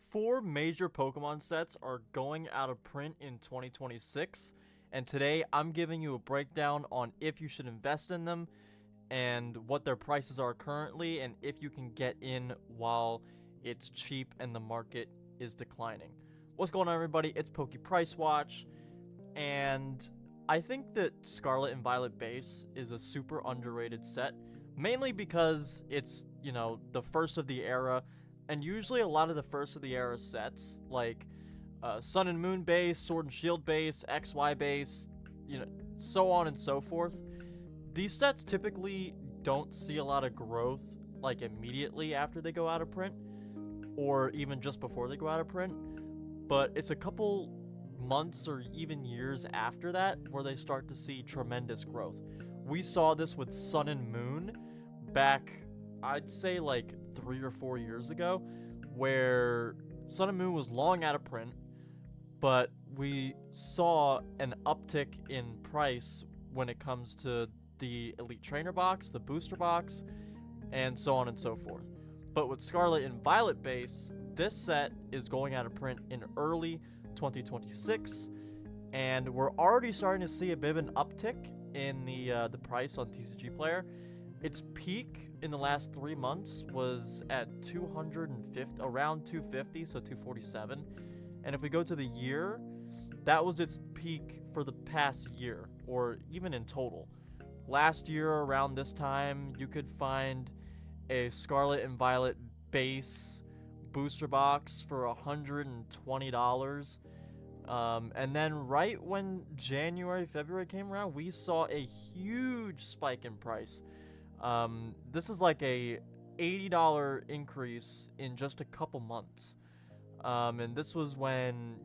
4 major Pokemon sets are going out of print in 2026, and today I'm giving you a breakdown on if you should invest in them and what their prices are currently and if you can get in while it's cheap and the market is declining. What's going on, everybody? It's Poke Price Watch, and I think that Scarlet and Violet Base is a super underrated set, mainly because it's, the first of the era. And usually a lot of the first of the era sets, like Sun and Moon base, Sword and Shield base, XY base, so on and so forth, these sets typically don't see a lot of growth like immediately after they go out of print, or even just before they go out of print. But it's a couple months or even years after that where they start to see tremendous growth. We saw this with Sun and Moon back, I'd say, like 3 or 4 years ago, where Sun and Moon was long out of print, but we saw an uptick in price when it comes to the Elite Trainer box, the booster box, and so on and so forth. But with Scarlet and Violet base, this set is going out of print in early 2026, and we're already starting to see a bit of an uptick in the price on TCG Player. Its peak in the last 3 months was at 250, around 250, so 247. And if we go to the year, that was its peak for the past year, or even in total. Last year, around this time, you could find a Scarlet and Violet base booster box for $120. And then right when January, February came around, we saw a huge spike in price. This is like a $80 increase in just a couple months. And this was when,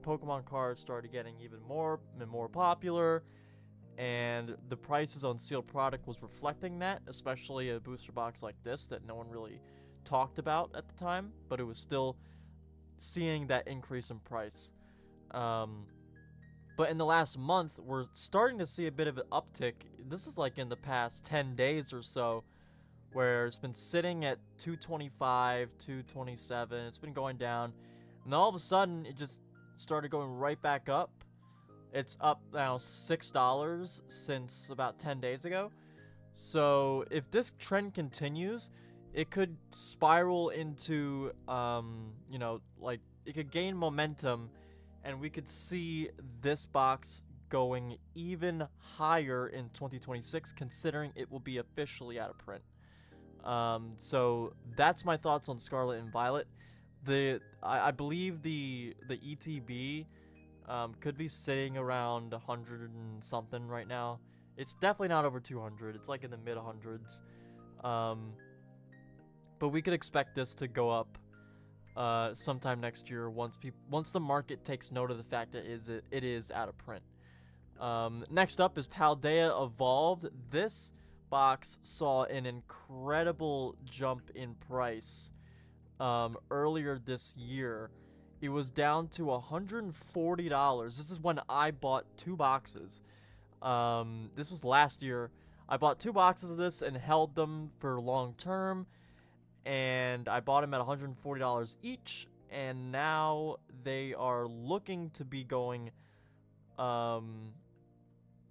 Pokemon cards started getting even more and more popular, and the prices on sealed product was reflecting that, especially a booster box like this that no one really talked about at the time, but it was still seeing that increase in price. But in the last month, we're starting to see a bit of an uptick. This is like in the past 10 days or so, where it's been sitting at 225, 227. It's been going down, and then all of a sudden, it just started going right back up. It's up now $6 since about 10 days ago. So if this trend continues, it could spiral into, like it could gain momentum, and we could see this box going even higher in 2026, considering it will be officially out of print. So that's my thoughts on Scarlet and Violet. I believe the ETB could be sitting around 100 and something right now. It's definitely not over 200. It's like in the mid hundreds. But we could expect this to go up sometime next year once the market takes note of the fact that it is out of print. Next up is Paldea Evolved. This box saw an incredible jump in price earlier this year. It was down to $140. This is when I bought 2 boxes. This was last year. I bought 2 boxes of this and held them for long term, and I bought them at $140 each, and now they are looking to be going,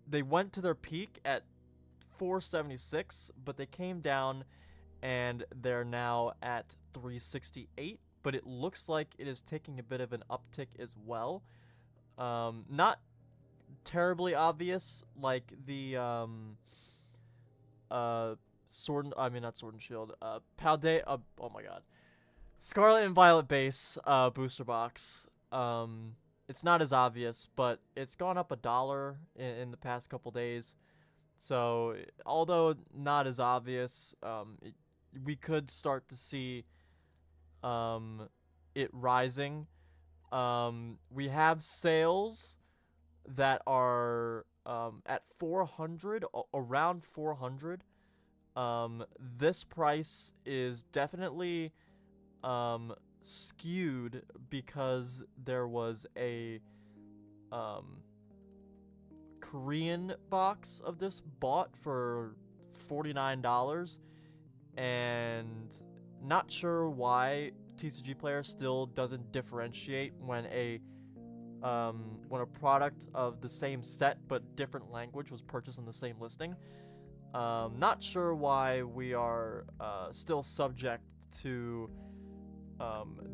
they went to their peak at $476, but they came down and they're now at $368, but it looks like it is taking a bit of an uptick as well. Not terribly obvious like the not Sword and Shield, Paldea, oh my god, Scarlet and Violet base booster box. It's not as obvious, but it's gone up $1 in the past couple days. So although not as obvious, we could start to see it rising. We have sales that are at 400, around 400. This price is definitely skewed because there was a Korean box of this bought for $49, and not sure why TCG player still doesn't differentiate when a product of the same set but different language was purchased in the same listing. Not sure why we are still subject to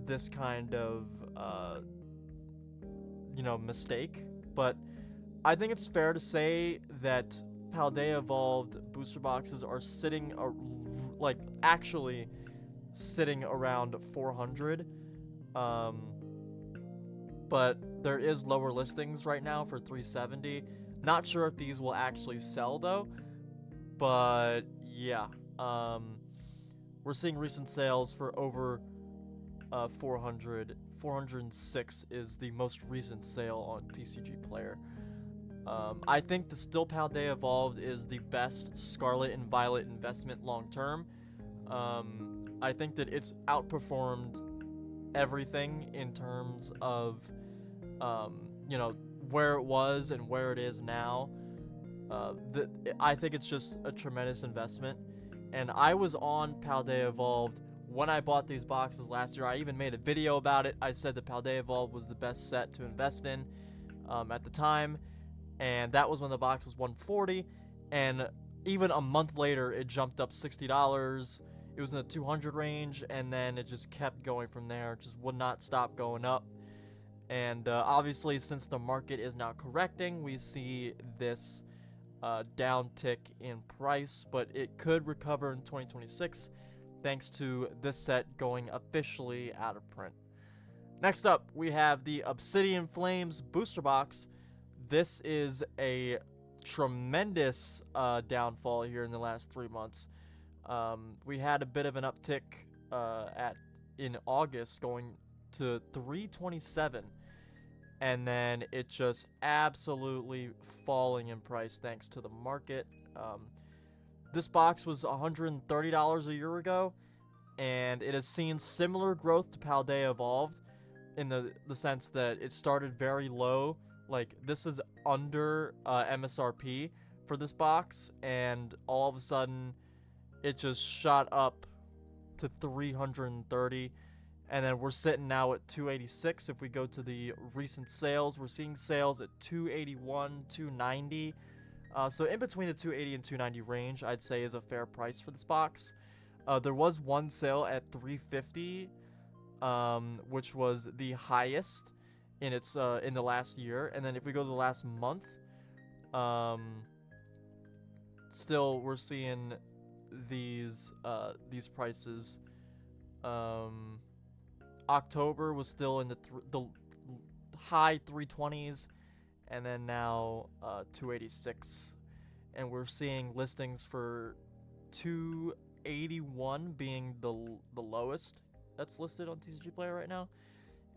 this kind of mistake, but I think it's fair to say that Paldea Evolved booster boxes are sitting, actually sitting around 400. But there is lower listings right now for 370. Not sure if these will actually sell though, but yeah, we're seeing recent sales for over 400. 406 is the most recent sale on TCG Player. I think the still Paldea Evolved is the best Scarlet and Violet investment long term. I think that it's outperformed everything in terms of where it was and where it is now. I think it's just a tremendous investment, and I was on Paldea Evolved when I bought these boxes last year. I even made a video about it. I said that Paldea Evolved was the best set to invest in at the time, and that was when the box was $140, and even a month later it jumped up $60. It was in the 200 range, and then it just kept going from there. It just would not stop going up. And obviously, since the market is now correcting, we see this downtick in price, but it could recover in 2026 thanks to this set going officially out of print. Next up, we have the Obsidian Flames booster box. This is a tremendous downfall here in the last 3 months. We had a bit of an uptick in August, going to 327, and then it just absolutely falling in price thanks to the market. This box was $130 a year ago, and it has seen similar growth to Paldea Evolved in the sense that it started very low. Like, this is under MSRP for this box, and all of a sudden it just shot up to 330, and then we're sitting now at 286. If we go to the recent sales, we're seeing sales at 281, 290. So in between the 280 and 290 range, I'd say is a fair price for this box. There was one sale at 350, which was the highest in its in the last year. And then if we go to the last month, still we're seeing these prices. October was still in the high 320s, and then now 286, and we're seeing listings for 281 being the lowest that's listed on TCG Player right now.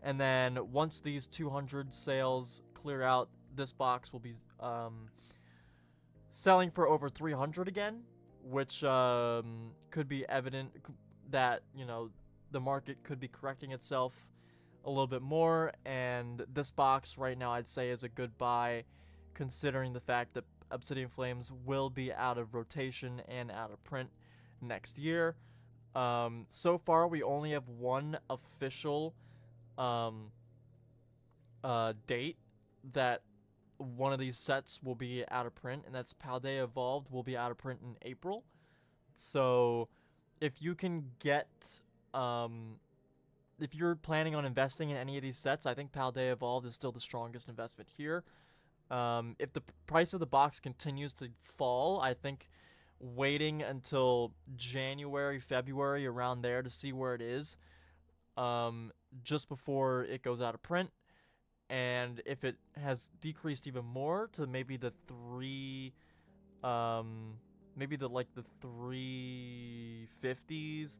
And then once these 200 sales clear out, this box will be selling for over 300 again, which could be evident that the market could be correcting itself a little bit more, and this box right now I'd say is a good buy, considering the fact that Obsidian Flames will be out of rotation and out of print next year. So far we only have one official date that one of these sets will be out of print, and that's Paldea Evolved will be out of print in April. So if you can get if you're planning on investing in any of these sets, I think Paldea Evolved is still the strongest investment here. If the price of the box continues to fall, I think waiting until January, February, around there to see where it is, just before it goes out of print. And if it has decreased even more to maybe the 350s,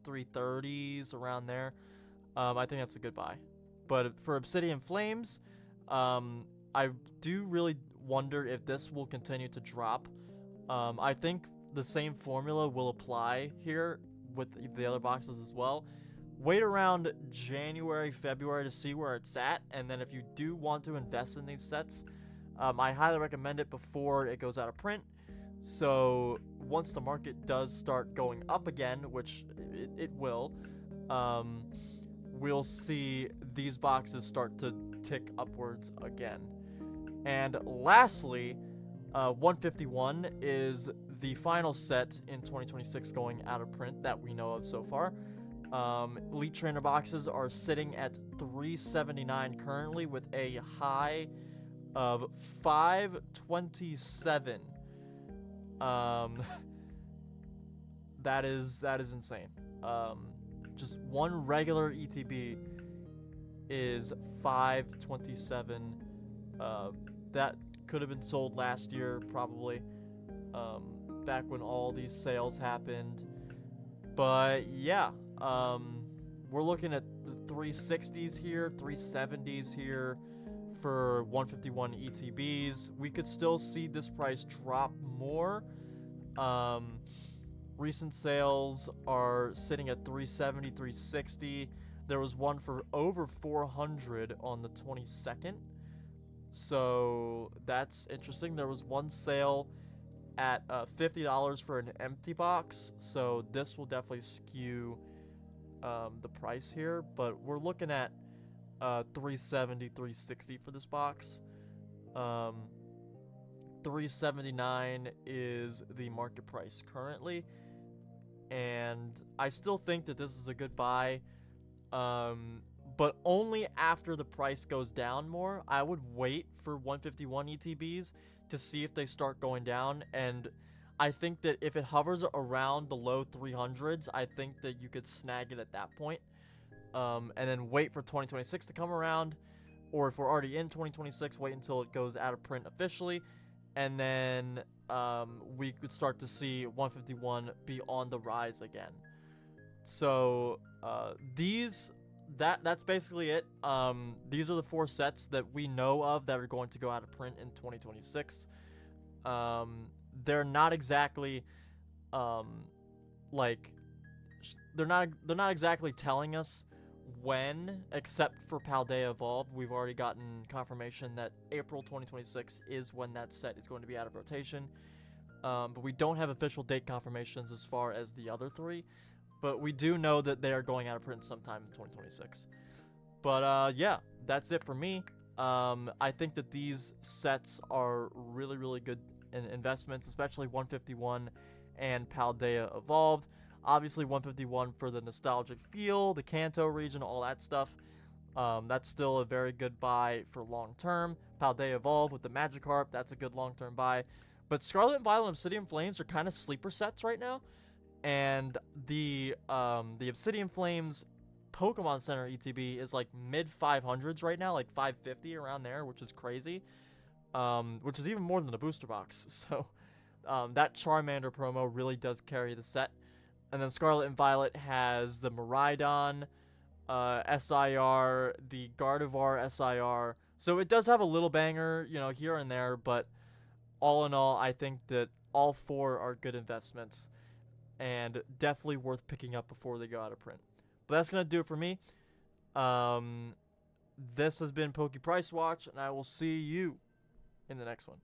330s, around there, I think that's a good buy. But for Obsidian Flames, I do really wonder if this will continue to drop. I think the same formula will apply here with the other boxes as well. Wait around January, February to see where it's at, and then if you do want to invest in these sets, I highly recommend it before it goes out of print. So once the market does start going up again, which it will, we'll see these boxes start to tick upwards again. And lastly, 151 is the final set in 2026 going out of print that we know of so far. Elite Trainer boxes are sitting at 379 currently, with a high of 527. That is insane. Just one regular ETB is 527. That could have been sold last year, probably, back when all these sales happened. But yeah, we're looking at the 360s here, 370s here for 151 ETBs. We could still see this price drop more. Recent sales are sitting at 370, 360. There was one for over 400 on the 22nd. So that's interesting. There was one sale at $50 for an empty box. So this will definitely skew the price here. But we're looking at 370, 360 for this box. 379 is the market price currently. And I still think that this is a good buy. But only after the price goes down more. I would wait for 151 ETBs to see if they start going down, and I think that if it hovers around the low 300s, I think that you could snag it at that point, and then wait for 2026 to come around, or if we're already in 2026, wait until it goes out of print officially, and then we could start to see 151 be on the rise again. So that's basically it. These are the 4 sets that we know of that are going to go out of print in 2026. They're not exactly they're not exactly telling us when, except for Paldea Evolved. We've already gotten confirmation that April 2026 is when that set is going to be out of rotation. But we don't have official date confirmations as far as the other 3. But we do know that they are going out of print sometime in 2026. But yeah, that's it for me. I think that these sets are really, really good investments, especially 151 and Paldea Evolved. Obviously, 151 for the nostalgic feel, the Kanto region, all that stuff. That's still a very good buy for long term. Paldea Evolved with the Magikarp, that's a good long term buy. But Scarlet Violet and Obsidian Flames are kind of sleeper sets right now. And the Obsidian Flames Pokemon Center ETB is like mid 500s right now, like 550 around there, which is crazy. Which is even more than a booster box. So that Charmander promo really does carry the set. And then Scarlet and Violet has the Miraidon SIR, the Gardevoir SIR. So it does have a little banger, here and there, but all in all, I think that all 4 are good investments and definitely worth picking up before they go out of print. But that's going to do it for me. This has been Poke Price Watch, and I will see you in the next one.